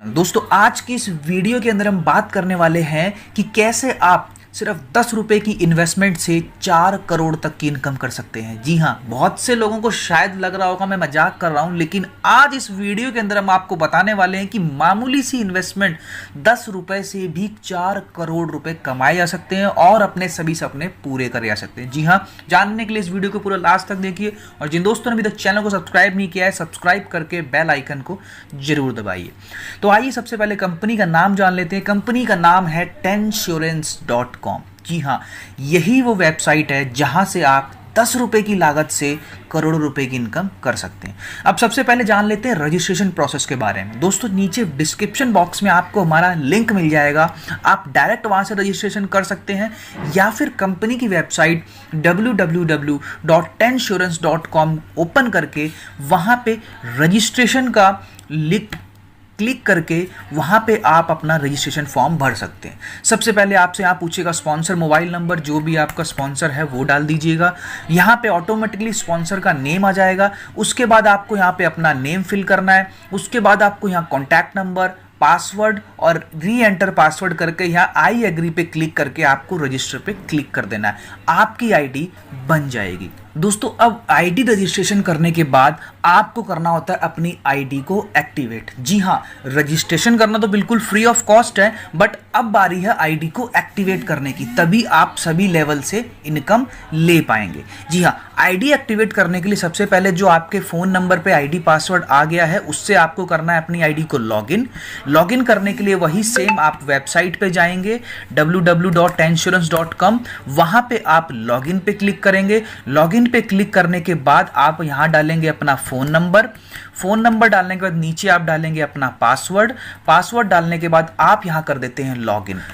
दोस्तों आज की इस वीडियो के अंदर हम बात करने वाले हैं कि कैसे आप सिर्फ 10 रुपए की इन्वेस्टमेंट से 4 करोड़ तक की इनकम कर सकते हैं। जी हाँ, बहुत से लोगों को शायद लग रहा होगा मैं मजाक कर रहा हूं, लेकिन आज इस वीडियो के अंदर हम आपको बताने वाले हैं कि मामूली सी इन्वेस्टमेंट 10 रुपए से भी 4 करोड़ रुपए कमाए जा सकते हैं और अपने सभी सपने पूरे करे जा सकते हैं। जी हाँ, जानने के लिए इस वीडियो को पूरा लास्ट तक देखिए और जिन दोस्तों ने अभी तक चैनल को सब्सक्राइब नहीं किया है, सब्सक्राइब करके बेल आइकन को जरूर दबाइए। तो आइए सबसे पहले कंपनी का नाम जान लेते हैं। कंपनी का नाम है Tensurance.com। जी हाँ, यही वो वेबसाइट है जहां से आप 10 रुपए की लागत से करोड़ों रुपए की इनकम कर सकते हैं। अब सबसे पहले जान लेते हैं रजिस्ट्रेशन प्रोसेस के बारे में। दोस्तों नीचे डिस्क्रिप्शन बॉक्स में आपको हमारा लिंक मिल जाएगा, आप डायरेक्ट वहां से रजिस्ट्रेशन कर सकते हैं या फिर कंपनी की वेबसाइट www.tensurance.com ओपन करके वहां पे रजिस्ट्रेशन का लिंक क्लिक करके वहां पे आप अपना रजिस्ट्रेशन फॉर्म भर सकते हैं। सबसे पहले आपसे यहाँ पूछेगा स्पॉन्सर मोबाइल नंबर, जो भी आपका स्पॉन्सर है वो डाल दीजिएगा। यहाँ पे ऑटोमेटिकली स्पॉन्सर का नेम आ जाएगा। उसके बाद आपको यहाँ पे अपना नेम फिल करना है। उसके बाद आपको यहाँ कॉन्टैक्ट नंबर, पासवर्ड और री एंटर पासवर्ड करके यहाँ आई एग्री पे क्लिक करके आपको रजिस्टर पे क्लिक कर देना है। आपकी आईडी बन जाएगी। दोस्तों अब आईडी रजिस्ट्रेशन करने के बाद आपको करना होता है अपनी आईडी को एक्टिवेट। जी हाँ, रजिस्ट्रेशन करना तो बिल्कुल फ्री ऑफ कॉस्ट है, बट अब बारी है आईडी को एक्टिवेट करने की, तभी आप सभी लेवल से इनकम ले पाएंगे। जी हाँ, आईडी एक्टिवेट करने के लिए सबसे पहले जो आपके फ़ोन नंबर पे आईडी पासवर्ड आ गया है उससे आपको करना है अपनी आईडी को लॉगिन करने के लिए वही सेम आप वेबसाइट पे जाएंगे www.tensurance.com। वहाँ पे आप लॉगिन पे क्लिक करेंगे। लॉगिन पे क्लिक करने के बाद आप यहां डालेंगे अपना फोन नंबर डालने के बाद नीचे आप डालेंगे अपना पासवर्ड डालने के बाद आप यहां कर देते हैं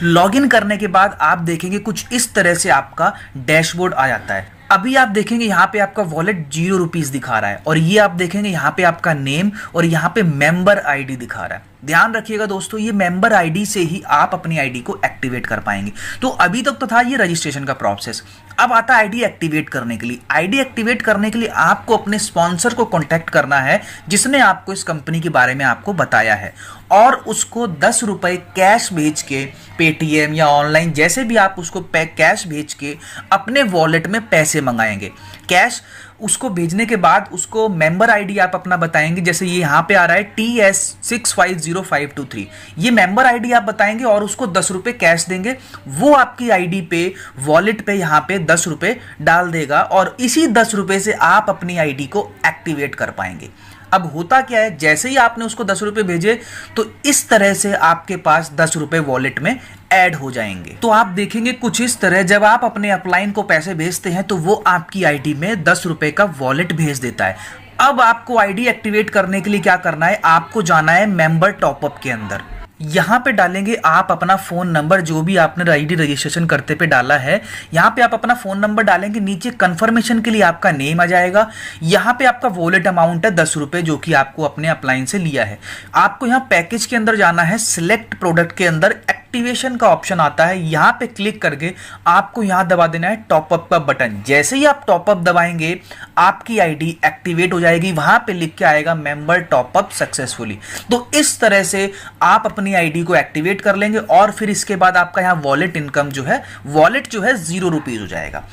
लॉगिन करने के बाद आप देखेंगे कुछ इस तरह से आपका डैशबोर्ड आ जाता है। अभी आप देखेंगे यहाँ पे आपका वॉलेट 0 रुपीज दिखा रहा है और ये आप देखेंगे यहाँ पे आपका नेम और यहाँ पे मेंबर आईडी दिखा रहा है। ध्यान रखिएगा दोस्तों, ये मेंबर आईडी से ही आप अपनी आईडी को एक्टिवेट कर पाएंगे। तो अभी तक तो था ये रजिस्ट्रेशन का प्रोसेस। अब आता है आईडी एक्टिवेट करने के लिए। आईडी एक्टिवेट करने के लिए आपको अपने स्पॉन्सर को कांटेक्ट करना है जिसने आपको इस कंपनी के बारे में आपको बताया है और उसको 10 रुपए कैश भेज के, पेटीएम या ऑनलाइन जैसे भी आप उसको कैश भेज के अपने वॉलेट में पैसे मंगाएंगे। कैश उसको भेजने के बाद उसको मेंबर आईडी आप अपना बताएंगे, जैसे ये यहाँ पे आ रहा है TS650523। ये मेंबर आईडी आप बताएंगे और उसको 10 रुपए कैश देंगे। वो आपकी आईडी पे वॉलेट पे यहाँ पे 10 रुपए डाल देगा और इसी 10 रुपए से आप अपनी आईडी को एक्टिवेट कर पाएंगे। अब होता क्या है, जैसे ही आपने उसको 10 रुपए भेजे तो इस तरह से आपके पास 10 रुपए वॉलेट में ऐड हो जाएंगे। तो आप देखेंगे कुछ इस तरह, जब आप अपने अपलाइन को पैसे भेजते हैं तो वो आपकी आईडी में 10 रुपए का वॉलेट भेज देता है। अब आपको आईडी एक्टिवेट करने के लिए क्या करना है, आपको जाना है मेंबर टॉपअप के अंदर। यहाँ पे डालेंगे आप अपना फोन नंबर, जो भी आपने आईडी रजिस्ट्रेशन करते पे डाला है। यहाँ पे आप अपना फोन नंबर डालेंगे, नीचे कंफर्मेशन के लिए आपका नेम आ जाएगा। यहाँ पे आपका वॉलेट अमाउंट है 10 रुपए जो कि आपको अपने अपलाइन से लिया है। आपको यहाँ पैकेज के अंदर जाना है, सिलेक्ट प्रोडक्ट के अंदर एक्टिवेशन का ऑप्शन आता है। यहाँ पे क्लिक करके आपको यहाँ दबा देना है टॉपअप का बटन। जैसे ही आप टॉपअप दबाएंगे आपकी आईडी एक्टिवेट हो जाएगी। वहां पे लिख के आएगा मेंबर टॉपअप सक्सेसफुली। तो इस तरह से आप अपनी आईडी को एक्टिवेट कर लेंगे और फिर इसके बाद आपका यहाँ वॉलेट इनकम जो है 0 रुपीज हो जाएगा।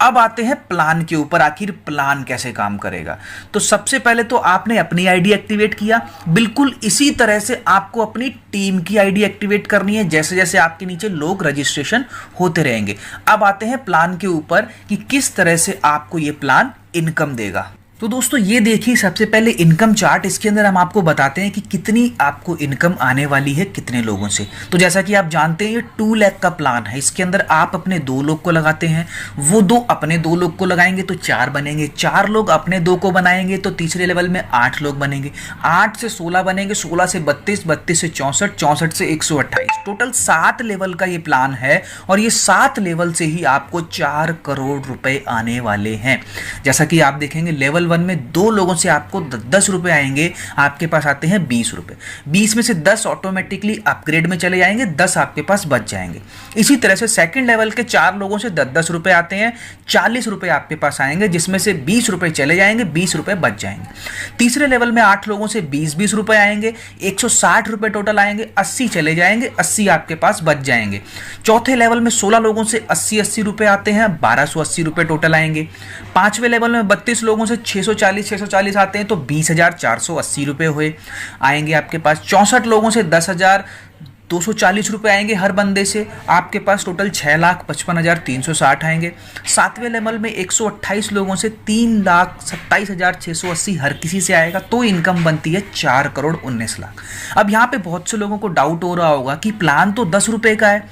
अब आते हैं प्लान के ऊपर, आखिर प्लान कैसे काम करेगा। तो सबसे पहले तो आपने अपनी आईडी एक्टिवेट किया, बिल्कुल इसी तरह से आपको अपनी टीम की आईडी एक्टिवेट करनी है जैसे जैसे आपके नीचे लोग रजिस्ट्रेशन होते रहेंगे। अब आते हैं प्लान के ऊपर कि किस तरह से आपको ये प्लान इनकम देगा। तो दोस्तों ये देखिए सबसे पहले इनकम चार्ट। इसके अंदर हम आपको बताते हैं कि कितनी आपको इनकम आने वाली है कितने लोगों से। तो जैसा कि आप जानते हैं ये 2 लाख का प्लान है। इसके अंदर आप अपने 2 लोग को लगाते हैं, वो 2 अपने 2 लोग को लगाएंगे तो 4 बनेंगे, 4 लोग अपने 2 को बनाएंगे तो तीसरे लेवल में 8 लोग बनेंगे, 8 से 16 बनेंगे, 16 से 32, 32 से 64, 64 से 128। टोटल 7 लेवल का ये प्लान है और ये 7 लेवल से ही आपको 4 करोड़ रुपए आने वाले हैं। जैसा कि आप देखेंगे लेवल लेवल 1 में 2 लोगों से आपको 10 रुपए आएंगे, आपके पास आते हैं 20 रुपए। 20 में से 10 ऑटोमेटिकली अपग्रेड में चले जाएंगे, 10 आपके पास बच जाएंगे। इसी तरह से सेकंड लेवल के 4 लोगों से 10-10 रुपए आते हैं, 40 रुपए आपके पास आएंगे, जिसमें से 20 रुपए चले जाएंगे, 20 रुपए बच जाएंगे। तीसरे लेवल में 8 लोगों से 20-20 रुपए आएंगे, 160 रुपए टोटल आएंगे, 80 चले जाएंगे, 80 आपके पास बच जाएंगे। चौथे लेवल में 16 लोगों से 80-80 रुपए आते हैं, 1280 रुपए टोटल आएंगे। पांचवें लेवल में 32 लोगों से 640 आते हैं, तो 20,480 रुपए हुए आएंगे आपके पास। 64 लोगों से 10,240 रुपए आएंगे हर बंदे से, आपके पास टोटल 6,55,360 आएंगे। सातवें लेवल में 128 लोगों से 3,27,680 हर किसी से आएगा, तो इनकम बनती है 4,19,00,000। अब यहाँ पे बहुत से लोगों को डाउट हो रहा होगा कि प्लान तो 10 रुपए का है,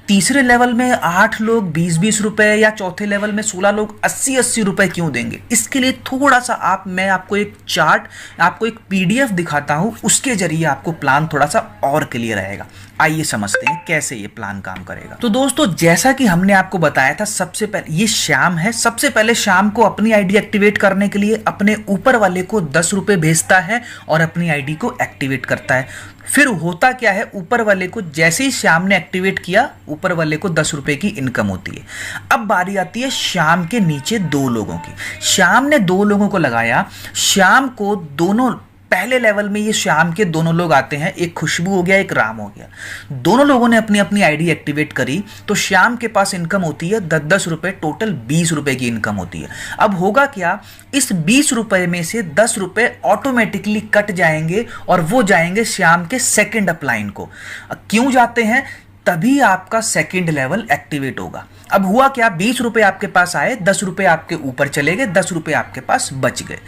तीसरे लेवल में 8 लोग 20-20 रुपए या चौथे लेवल में 16 लोग 80-80 रुपए क्यों देंगे। इसके लिए थोड़ा सा मैं आपको एक चार्ट, आपको एक पीडीएफ दिखाता हूं, उसके जरिए आपको प्लान थोड़ा सा और क्लियर रहेगा। आइए समझते हैं कैसे ये प्लान काम करेगा। तो दोस्तों, जैसा कि हमने आपको बताया था, सबसे पहले ये श्याम है, सबसे पहले श्याम को अपनी आईडी एक्टिवेट करने के लिए अपने ऊपर वाले को 10 रुपए भेजता है और अपनी आईडी को एक्टिवेट करता है। फिर होता क्या है, ऊपर वाले को जैसे ही श्याम ने एक्टिवेट किया, ऊपर वाले को 10 रुपए की इनकम होती है। अब बारी आती है श्याम के नीचे 2 लोगों की। श्याम ने 2 लोगों को लगाया, श्याम को दोनों पहले लेवल में ये श्याम के दोनों लोग आते हैं, एक खुशबू हो गया, एक राम हो गया। दोनों लोगों ने अपनी अपनी आईडी एक्टिवेट करी, तो श्याम के पास इनकम होती है 10-10 रुपए, टोटल 20 रुपए की इनकम होती है। अब होगा क्या, इस 20 रुपए में से 10 रुपए ऑटोमेटिकली कट जाएंगे और वो जाएंगे श्याम के सेकंड अपलाइन को। क्यों जाते हैं, तभी आपका सेकंड लेवल एक्टिवेट होगा। अब हुआ क्या, 20 रुपए आपके पास आए, 10 रुपए आपके ऊपर चले गए, 10 रुपए आपके पास बच गए।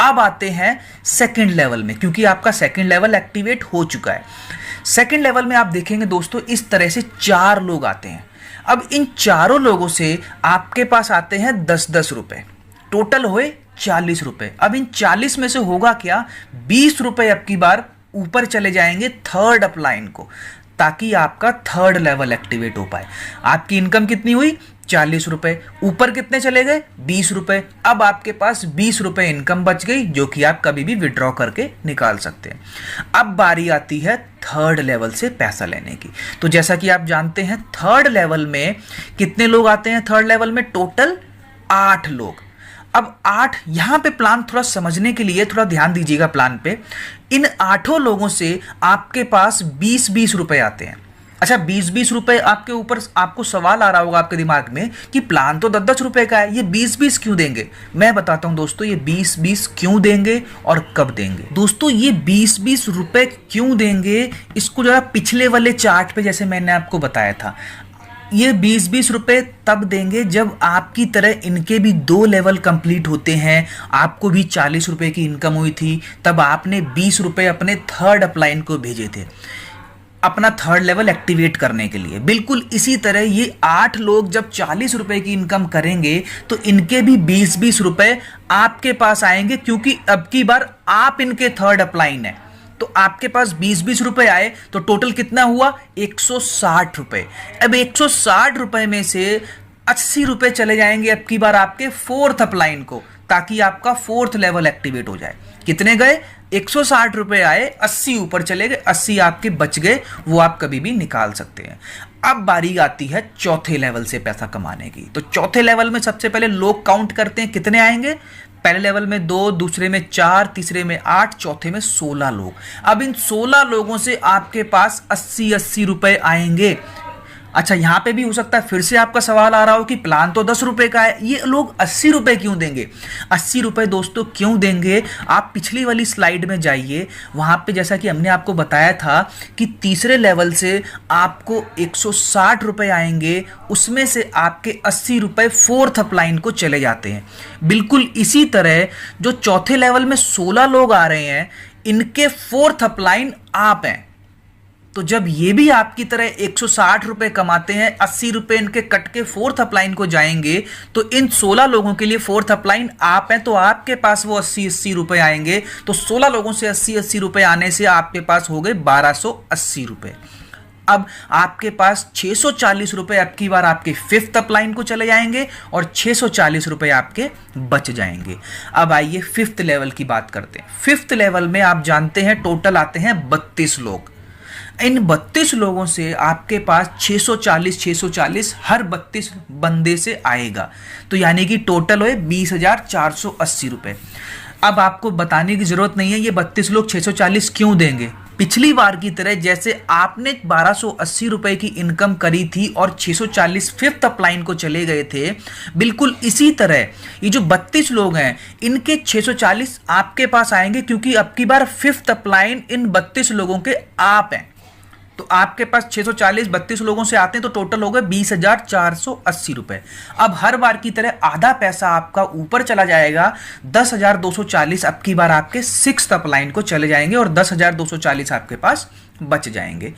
अब आते हैं सेकंड लेवल में, क्योंकि आपका सेकंड लेवल एक्टिवेट हो चुका है। सेकंड लेवल में आप देखेंगे दोस्तों, इस तरह से 4 लोग आते हैं। अब इन चारों लोगों से आपके पास आते हैं 10-10 रुपए, टोटल हुए 40 रुपए। अब इन 40 में से होगा क्या, 20 रुपए अब की बार ऊपर चले जाएंगे थर्ड अपलाइन को, ताकि आपका थर्ड लेवल एक्टिवेट हो पाए। आपकी इनकम कितनी हुई, 40 रुपए, ऊपर कितने चले गए, 20 रुपए। अब आपके पास 20 रुपए इनकम बच गई, जो कि आप कभी भी विड्रॉ करके निकाल सकते हैं। अब बारी आती है थर्ड लेवल से पैसा लेने की। तो जैसा कि आप जानते हैं, थर्ड लेवल में कितने लोग आते हैं, थर्ड लेवल में टोटल 8 लोग। अब 8, यहां पे प्लान थोड़ा समझने के लिए थोड़ा ध्यान दीजिएगा प्लान पे। इन 8 लोगों से आपके पास 20-20 रुपए आते हैं। अच्छा, 20-20 रुपए आपके ऊपर, आपको सवाल आ रहा होगा आपके दिमाग में कि प्लान तो 10-10 रुपए का है, ये 20-20 क्यों देंगे। मैं बताता हूं दोस्तों, ये 20-20 क्यों देंगे और कब देंगे। दोस्तों, ये 20-20 रुपए क्यों देंगे, इसको जरा पिछले वाले चार्ट पे जैसे मैंने आपको बताया था, ये 20-20 रुपए तब देंगे जब आपकी तरह इनके भी 2 लेवल कंप्लीट होते हैं। आपको भी 40 रुपए की इनकम हुई थी, तब आपने 20 रुपए अपने थर्ड अपलाइन को भेजे थे अपना थर्ड लेवल एक्टिवेट करने के लिए। बिल्कुल इसी तरह ये 8 लोग जब 40 रुपए की इनकम करेंगे, तो इनके भी 20-20 रुपए आपके पास आएंगे, क्योंकि अब की बार आप इनके थर्ड अपलाइन है। तो आपके पास 20-20 रुपए आए, तो टोटल कितना हुआ, 160 रुपए। अब 160 रुपए में से 80 रुपए चले जाएंगे अब की बार आपके फोर्थ अपलाइन को, ताकि आपका फोर्थ लेवल एक्टिवेट हो जाए। कितने गए, 160 रुपए आए, 80 ऊपर चले गए, 80 आपके बच गए, वो आप कभी भी निकाल सकते हैं। अब बारी आती है चौथे लेवल से पैसा कमाने की। तो चौथे लेवल में सबसे पहले लोग काउंट करते हैं, कितने आएंगे। पहले लेवल में 2, दूसरे में 4, तीसरे में 8, चौथे में 16 लोग। अब इन 16 लोगों से आपके पास 80-80 रुपए आएंगे। अच्छा, यहां पे भी हो सकता है फिर से आपका सवाल आ रहा हो कि प्लान तो 10 रुपए का है, ये लोग 80 रुपए क्यों देंगे। 80 रुपए दोस्तों क्यों देंगे, आप पिछली वाली स्लाइड में जाइए, वहां पे जैसा कि हमने आपको बताया था कि तीसरे लेवल से आपको 160 रुपए आएंगे, उसमें से आपके 80 रुपए फोर्थ अपलाइन को चले जाते हैं। बिल्कुल इसी तरह जो चौथे लेवल में 16 लोग आ रहे हैं, इनके फोर्थ अपलाइन आप हैं। तो जब ये भी आपकी तरह 160 रुपए कमाते हैं, 80 रुपए इनके कट के फोर्थ अपलाइन को जाएंगे, तो इन 16 लोगों के लिए फोर्थ अपलाइन आप हैं, तो आपके पास वो 80-80 रुपए आएंगे। तो 16 लोगों से 80-80 रुपए आने से आपके पास हो गए 1280 रुपए। अब आपके पास 640 रुपए अब की बार आपके फिफ्थ अपलाइन को चले जाएंगे और 640 रुपए आपके बच जाएंगे। अब आइए फिफ्थ लेवल की बात करते हैं। फिफ्थ लेवल में आप जानते हैं टोटल आते हैं 32 लोग। इन 32 लोगों से आपके पास 640 हर 32 बंदे से आएगा, तो यानी कि टोटल हुए 20,480 रुपए। अब आपको बताने की जरूरत नहीं है ये 32 लोग 640 क्यों देंगे। पिछली बार की तरह जैसे आपने 1280 रुपए की इनकम करी थी और 640 फिफ्थ अपलाइन को चले गए थे, बिल्कुल इसी तरह ये जो 32 लोग हैं इनके 640 आपके पास आएंगे, क्योंकि अब की बार फिफ्थ अपलाइन इन 32 लोगों के आप हैं। तो आपके पास 640 32 लोगों से आते हैं तो टोटल हो गए 20,480 रुपए। अब हर बार की तरह आधा पैसा आपका ऊपर चला जाएगा, 10,240 अब की बार आपके सिक्स्थ अपलाइन को चले जाएंगे और 10,240 आपके पास बच जाएंगे।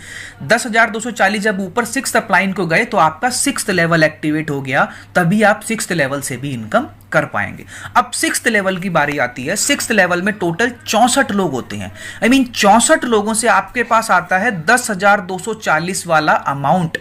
10,240 जब ऊपर सिक्स्थ अपलाइन को गए तो आपका सिक्स्थ लेवल एक्टिवेट हो गया, तभी आप सिक्स्थ लेवल से भी इनकम कर पाएंगे। अब सिक्स्थ लेवल की बारी आती है। सिक्स्थ लेवल में टोटल 64 लोग होते हैं। आई मीन 64 लोगों से आपके पास आता है 10,240 वाला अमाउंट।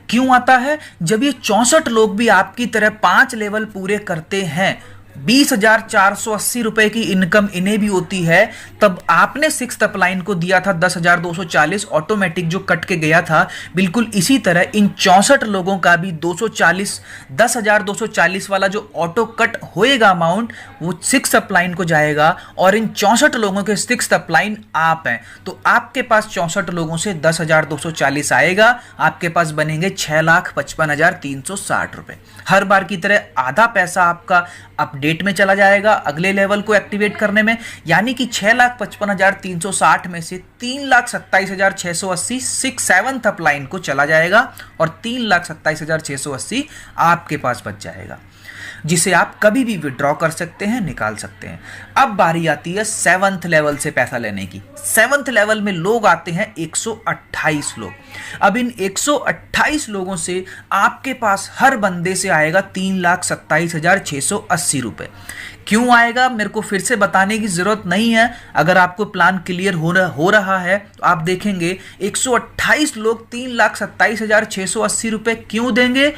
क्यों आता है? जब ये 64 लोग भी आपकी तरह 5 लेवल पूरे करते हैं, 20,480 रुपए की इनकम इन्हें भी होती है, तब आपने सिक्स्थ अपलाइन को दिया था 10,240 ऑटोमेटिक जो कट के गया था, बिल्कुल इसी तरह इन 64 लोगों का भी 240 10,240 वाला जो ऑटो कट होएगा अमाउंट वो सिक्स्थ अपलाइन को जाएगा और इन 64 लोगों के सिक्स्थ अपलाइन आप हैं। तो आपके पास 64 लोगों से 10,240 आएगा, आपके पास बनेंगे 6,55,360 रुपए। हर बार की तरह आधा पैसा आपका अपडेट में चला जाएगा अगले लेवल को एक्टिवेट करने में, यानी कि 6,55,360 में से 3,27,680 सेवंथ अपलाइन को चला जाएगा और 3,27,680 आपके पास बच जाएगा, जिसे आप कभी भी विड्रॉ कर सकते हैं, निकाल सकते हैं। अब बारी आती है सेवंथ लेवल से पैसा लेने की। सेवंथ लेवल में लोग आते हैं 128 लोग। अब इन 128 लोगों से आपके पास हर बंदे से आएगा 3,27,680 रुपए। क्यों आएगा मेरे को फिर से बताने की जरूरत नहीं है। अगर आपको प्लान क्लियर हो रहा है तो आप देखेंगे 128 लोग 3,27,680 रुपए क्यों देंगे।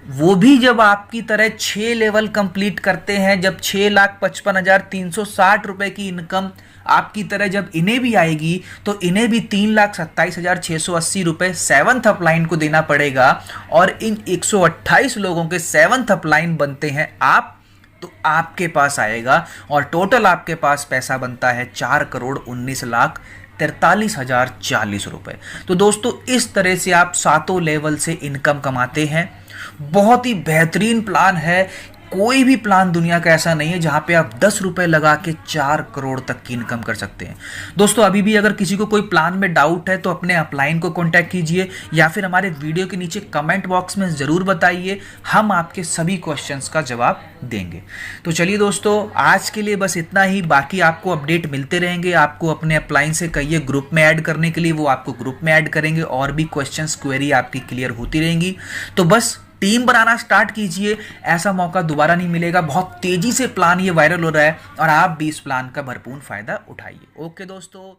वो भी जब आपकी तरह 6 लेवल कंप्लीट करते हैं, जब 6,55,360 रुपए की इनकम आपकी तरह जब इन्हें भी आएगी तो इन्हें भी 3,27,680 रुपए सेवंथ अपलाइन को देना पड़ेगा और इन 128 लोगों के सेवंथ अपलाइन बनते हैं आप, तो आपके पास आएगा और टोटल आपके पास पैसा बनता है 4,19,43,040 रुपए। तो दोस्तों इस तरह से आप 7 लेवल से इनकम कमाते हैं। बहुत ही बेहतरीन प्लान है। कोई भी प्लान दुनिया का ऐसा नहीं है जहां पे आप 10 रुपए लगा के 4 करोड़ तक की इनकम कर सकते हैं। दोस्तों अभी भी अगर किसी को कोई प्लान में डाउट है तो अपने अपलाइन को कांटेक्ट कीजिए या फिर हमारे वीडियो के नीचे कमेंट बॉक्स में ज़रूर बताइए, हम आपके सभी क्वेश्चंस का जवाब देंगे। तो चलिए दोस्तों आज के लिए बस इतना ही। बाकी आपको अपडेट मिलते रहेंगे। आपको अपने अपलाइन से कहिए ग्रुप में ऐड करने के लिए, वो आपको ग्रुप में ऐड करेंगे और भी क्वेश्चंस क्वेरी आपकी क्लियर होती रहेंगी। तो बस टीम बनाना स्टार्ट कीजिए, ऐसा मौका दोबारा नहीं मिलेगा। बहुत तेजी से प्लान ये वायरल हो रहा है और आप भी इस प्लान का भरपूर फायदा उठाइए। ओके दोस्तों।